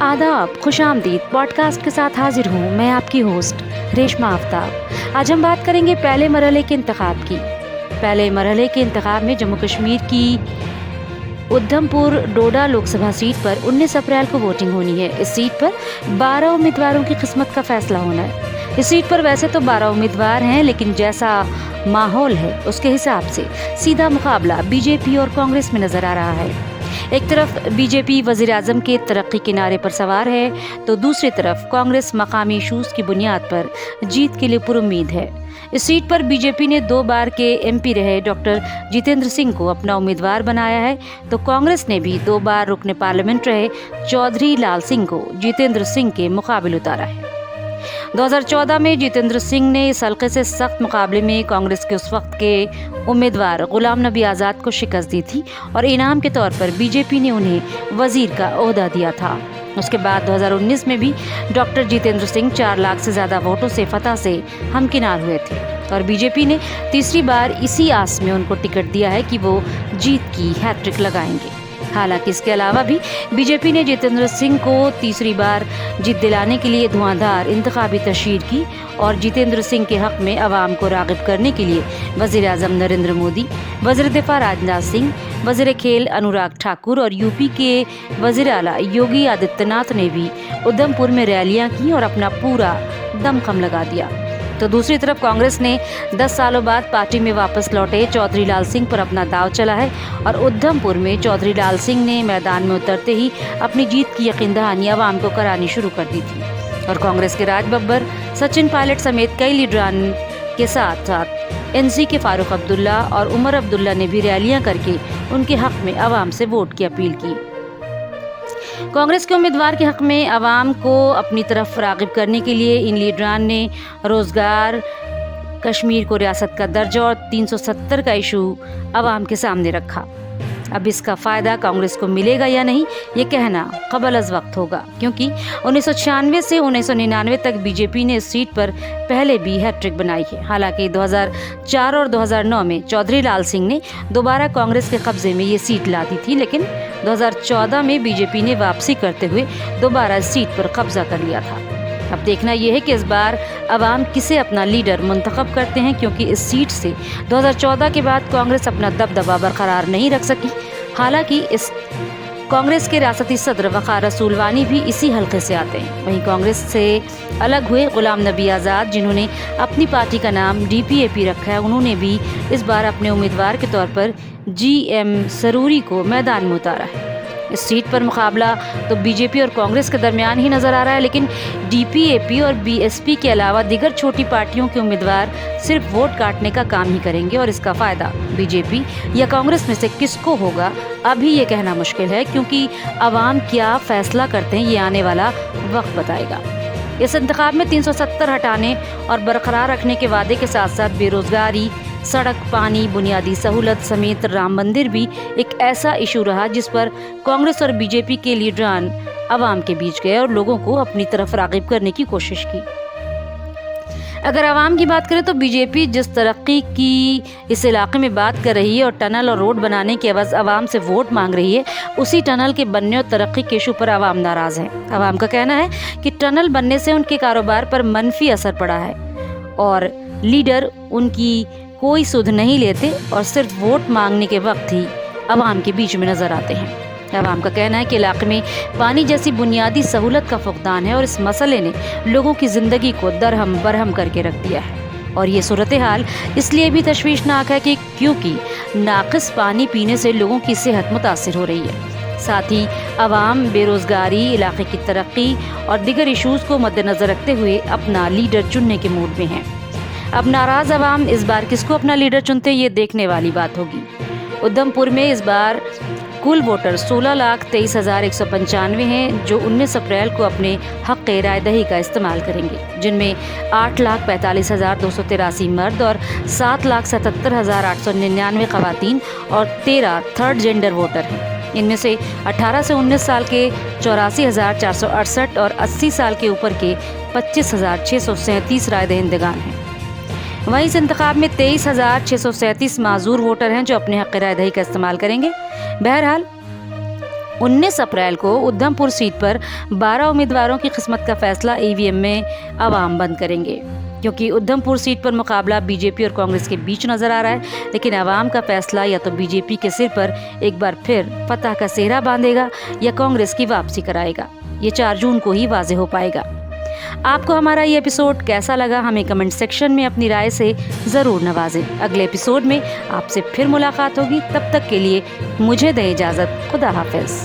आदाब, खुश आमदीद। पॉडकास्ट के साथ हाजिर हूँ मैं, आपकी होस्ट रेशमा आफ्ताब। आज हम बात करेंगे पहले मरहले के इंतखाब की। पहले मरहले के इंतखाब में जम्मू कश्मीर की उधमपुर डोडा लोकसभा सीट पर 19 अप्रैल को वोटिंग होनी है। इस सीट पर 12 उम्मीदवारों की किस्मत का फैसला होना है। इस सीट पर वैसे तो 12 उम्मीदवार हैं, लेकिन जैसा माहौल है उसके हिसाब से सीधा मुकाबला बीजेपी और कांग्रेस में नजर आ रहा है। एक तरफ बीजेपी वज़ीर आज़म के तरक्की के नारे पर सवार है, तो दूसरी तरफ कांग्रेस मकामी इशूज़ की बुनियाद पर जीत के लिए पुरुम्मीद है। इस सीट पर बीजेपी ने 2 बार के एमपी रहे डॉक्टर जितेंद्र सिंह को अपना उम्मीदवार बनाया है, तो कांग्रेस ने भी 2 बार रुकने पार्लियामेंट रहे चौधरी लाल सिंह को जितेंद्र सिंह के मुकाबले उतारा है। 2014 में जितेंद्र सिंह ने इस हल्के से सख्त मुकाबले में कांग्रेस के उस वक्त के उम्मीदवार गुलाम नबी आज़ाद को शिकस्त दी थी और इनाम के तौर पर बीजेपी ने उन्हें वजीर का ओहदा दिया था। उसके बाद 2019 में भी डॉक्टर जितेंद्र सिंह 4 लाख से ज़्यादा वोटों से फतह से हमकिनार हुए थे और बीजेपी ने तीसरी बार इसी आस में उनको टिकट दिया है कि वो जीत की हैट्रिक लगाएंगे। हालांकि इसके अलावा भी बीजेपी ने जितेंद्र सिंह को तीसरी बार जीत दिलाने के लिए धुआंधार इंतखाबी तशहीर की और जितेंद्र सिंह के हक में अवाम को राग़िब करने के लिए वज़ीर आज़म नरेंद्र मोदी, वज़ीर दिफा राजनाथ सिंह, वज़ीर खेल अनुराग ठाकुर और यूपी के वज़ीर आला योगी आदित्यनाथ ने भी उधमपुर में रैलियां की और अपना पूरा दमखम लगा दिया। तो दूसरी तरफ कांग्रेस ने 10 सालों बाद पार्टी में वापस लौटे चौधरी लाल सिंह पर अपना दाव चला है और उधमपुर में चौधरी लाल सिंह ने मैदान में उतरते ही अपनी जीत की यकीन दहानी आवाम को करानी शुरू कर दी थी और कांग्रेस के राज बब्बर सचिन पायलट समेत कई लीडरान के साथ साथ एनसी के फारूक अब्दुल्ला और उमर अब्दुल्ला ने भी रैलियां करके उनके हक में आवाम से वोट की अपील की। कांग्रेस के उम्मीदवार के हक में आवाम को अपनी तरफ राग़िब करने के लिए इन लीडरान ने रोज़गार, कश्मीर को रियासत का दर्जा और 370 का इशू आवाम के सामने रखा। अब इसका फ़ायदा कांग्रेस को मिलेगा या नहीं, ये कहना क़बल अज़ वक्त होगा, क्योंकि 1996 से 1999 तक बीजेपी ने इस सीट पर पहले भी हैट्रिक बनाई है। हालांकि 2004 और 2009 में चौधरी लाल सिंह ने दोबारा कांग्रेस के कब्जे में ये सीट ला दी थी, लेकिन 2014 में बीजेपी ने वापसी करते हुए दोबारा इस सीट पर कब्जा कर लिया था। अब देखना यह है कि इस बार अवाम किसे अपना लीडर मुंतखब करते हैं, क्योंकि इस सीट से 2014 के बाद कांग्रेस अपना दबदबा बरकरार नहीं रख सकी। हालांकि इस कांग्रेस के रियासती सदर वक़ार रसूलवानी भी इसी हल्के से आते हैं। वहीं कांग्रेस से अलग हुए गुलाम नबी आज़ाद, जिन्होंने अपनी पार्टी का नाम DPAP रखा है, उन्होंने भी इस बार अपने उम्मीदवार के तौर पर GM सरूरी को मैदान में उतारा है। इस सीट पर मुकाबला तो बीजेपी और कांग्रेस के दरमियान ही नजर आ रहा है, लेकिन DPAP और BSP के अलावा दीगर छोटी पार्टियों के उम्मीदवार सिर्फ वोट काटने का काम ही करेंगे और इसका फ़ायदा बीजेपी या कांग्रेस में से किसको होगा अभी ये कहना मुश्किल है, क्योंकि आवाम क्या फैसला करते हैं ये आने वाला वक्त बताएगा। इस इंतखाब में 370 हटाने और बरकरार रखने के वादे के साथ साथ बेरोजगारी, सड़क, पानी, बुनियादी सहूलत समेत राम मंदिर भी एक ऐसा इशू रहा जिस पर कांग्रेस और बीजेपी के लीडरान अवाम के बीच गए और लोगों को अपनी तरफ राग़िब करने की कोशिश की। अगर आवाम की बात करें तो बीजेपी जिस तरक्की की इस इलाके में बात कर रही है और टनल और रोड बनाने के एवज़ आवाम से वोट मांग रही है, उसी टनल के बनने और तरक्की के इशू पर आवाम नाराज़ है। आवाम का कहना है कि टनल बनने से उनके कारोबार पर मनफी असर पड़ा है और लीडर उनकी कोई सुध नहीं लेते और सिर्फ वोट मांगने के वक्त ही आवाम के बीच में नजर आते हैं। आवाम का कहना है कि इलाके में पानी जैसी बुनियादी सहूलत का फुकदान है और इस मसले ने लोगों की ज़िंदगी को दरहम बरहम करके रख दिया है। और ये सूरत हाल इसलिए भी तशवीशनाक है कि क्योंकि नाक़िस पानी पीने से लोगों की सेहत मुतासिर हो रही है। साथ ही आवाम बेरोज़गारी, इलाके की तरक्की और दीगर इशूज़ को मद्देनज़र रखते हुए अपना लीडर चुनने के मूड में हैं। अब नाराज़ अवाम इस बार किसको अपना लीडर चुनते ये देखने वाली बात होगी। उधमपुर में इस बार कुल वोटर 16,23,195 हैं, जो 19 अप्रैल को अपने हक़ राय दही का इस्तेमाल करेंगे, जिनमें 8,45,283 मर्द और 7,77,899 ख़वातीन और 13 थर्ड जेंडर वोटर हैं। इनमें से 18 से 19 साल के 84,468 और 80 साल के ऊपर के 25,637 राय दहिंदगान हैं। वहीं इस इंतखाब में 23,637 माजूर वोटर हैं जो अपने हक़ राय दही का इस्तेमाल करेंगे। बहरहाल 19 اپریل کو ادھمپور سیٹ پر 12 امیدواروں کی قسمت کا فیصلہ EVM میں عوام بند کریں گے، کیونکہ ادھمپور سیٹ پر مقابلہ BJP اور کانگریس کے بیچ نظر آ رہا ہے، لیکن عوام کا فیصلہ یا تو BJP کے سر پر ایک بار پھر فتح کا سہرا باندھے گا یا کانگریس کی واپسی کرائے گا۔ یہ 4 جون کو ہی واضح ہو پائے گا۔ آپ کو ہمارا یہ ایپیسوڈ کیسا لگا ہمیں کمنٹ سیکشن میں اپنی رائے سے ضرور نوازیں۔ اگلے ایپیسوڈ میں آپ سے پھر ملاقات ہوگی، تب تک کے لیے مجھے دیں اجازت۔ خدا حافظ۔